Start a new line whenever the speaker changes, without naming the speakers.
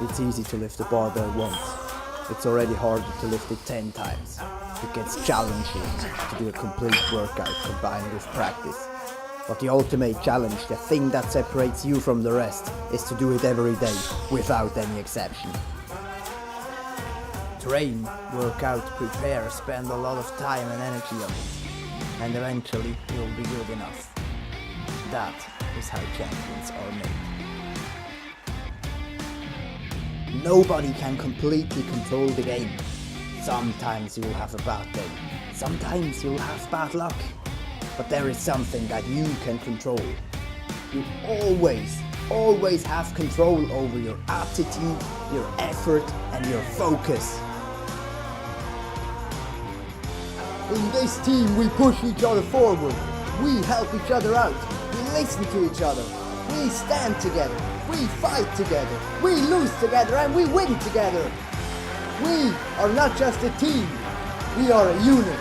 It's easy to lift the barbell once. It's already harder to lift it 10 times. It gets challenging to do a complete workout combined with practice. But the ultimate challenge, the thing that separates you from the rest, is to do it every day, without any exception. Train, work out, prepare, spend a lot of time and energy on it. And eventually, you'll be good enough. That is how champions are made. Nobody can completely control the game. Sometimes you'll have a bad day. Sometimes you'll have bad luck. But there is something that you can control. You always have control over your attitude, your effort, and your focus. In this team, we push each other forward. We help each other out. We listen to each other. We stand together. We fight together. We lose together and we win together. We are not just a team. We are a unit.